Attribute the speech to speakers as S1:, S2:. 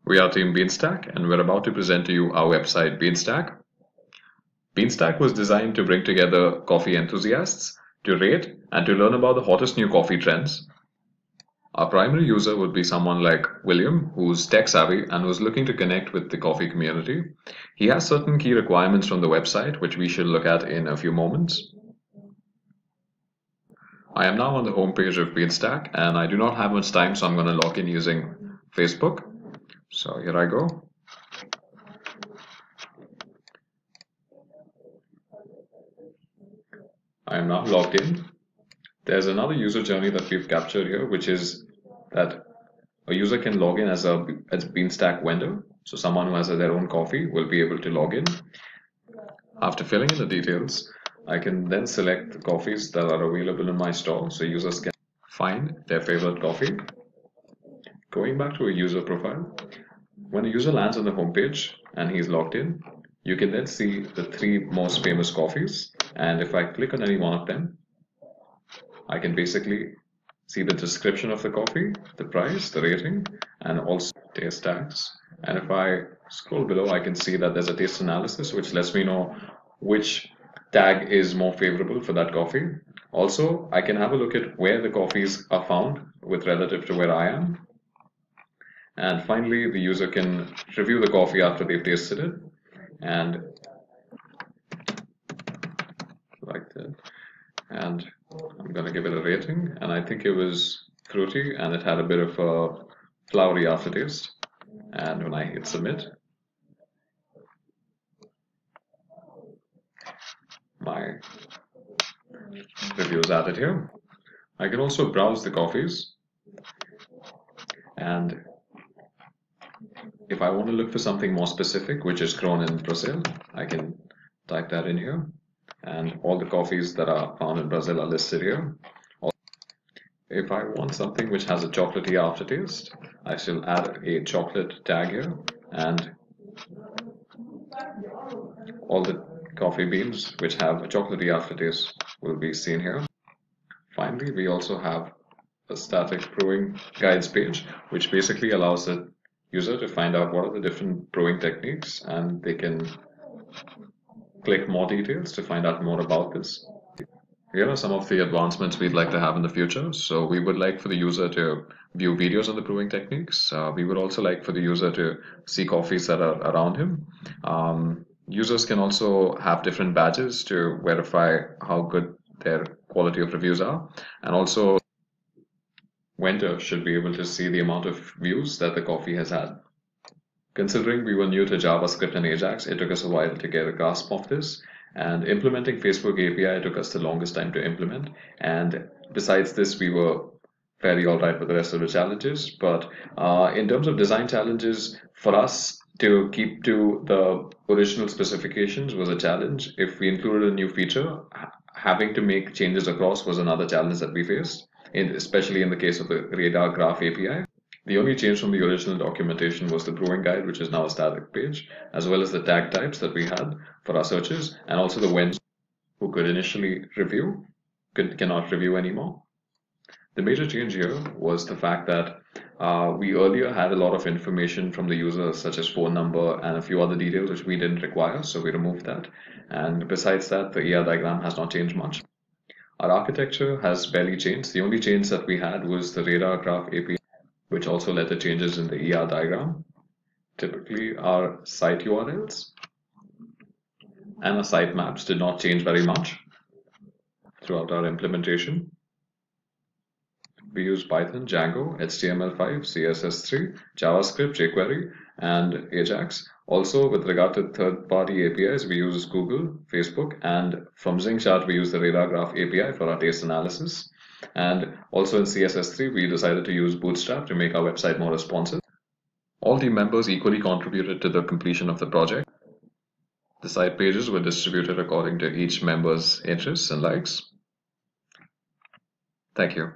S1: We are Team Beanstack, and we're about to present to you our website Beanstack. Beanstack was designed to bring together coffee enthusiasts to rate and to learn about the hottest new coffee trends. Our primary user would be someone like William, who's tech savvy and who's looking to connect with the coffee community. He has certain key requirements from the website, which we should look at in a few moments. I am now on the home page of Beanstack, and I do not have much time, so I'm going to log in using Facebook. So here I go. I am now logged in. There's another user journey that we've captured here, which is that a user can log in as a Beanstack vendor. So someone who has their own coffee will be able to log in. After filling in the details, I can then select the coffees that are available in my store, so users can find their favorite coffee. Going back to a user profile, when a user lands on the homepage and he's logged in, you can then see the 3 most famous coffees, and if I click on any one of them, I can basically see the description of the coffee, the price, the rating, and also taste tags. And if I scroll below, I can see that there's a taste analysis, which lets me know which tag is more favorable for that coffee. Also, I can have a look at where the coffees are found with relative to where I am. And finally, the user can review the coffee after they've tasted it, and like that. And I'm going to give it a rating, and I think it was fruity and it had a bit of a flowery aftertaste. And when I hit submit, my review is added here. I can also browse the coffees, and if I want to look for something more specific, which is grown in Brazil, I can type that in here, and all the coffees that are found in Brazil are listed here. If I want something which has a chocolatey aftertaste, I shall add a chocolate tag here, and all the coffee beans which have a chocolatey aftertaste will be seen here. Finally, we also have a static brewing guides page, which basically allows the user to find out what are the different brewing techniques, and they can click more details to find out more about this. Here are some of the advancements we'd like to have in the future. So we would like for the user to view videos on the brewing techniques. We would also like for the user to see coffees that are around him. Users can also have different badges to verify how good their quality of reviews are. And also, vendor should be able to see the amount of views that the coffee has had. Considering we were new to JavaScript and Ajax, it took us a while to get a grasp of this. And implementing Facebook API took us the longest time to implement. And besides this, we were fairly all right with the rest of the challenges. But in terms of design challenges, for us to keep to the original specifications was a challenge. If we included a new feature, having to make changes across was another challenge that we faced, especially in the case of the radar graph API. The only change from the original documentation was the brewing guide, which is now a static page, as well as the tag types that we had for our searches, and also the vendors who could initially review cannot review anymore. The major change here was the fact that we earlier had a lot of information from the user, such as phone number and a few other details which we didn't require, so we removed that. And besides that, the ER diagram has not changed much. Our architecture has barely changed. The only change that we had was the radar graph API, which also led to changes in the ER diagram. Typically, our site URLs and our site maps did not change very much throughout our implementation. We use Python, Django, HTML5, CSS3, JavaScript, jQuery, and Ajax. Also, with regard to third-party APIs, we use Google, Facebook, and from ZingChat, we use the radar graph API for our taste analysis. And also in CSS3, we decided to use Bootstrap to make our website more responsive. All team members equally contributed to the completion of the project. The site pages were distributed according to each member's interests and likes. Thank you.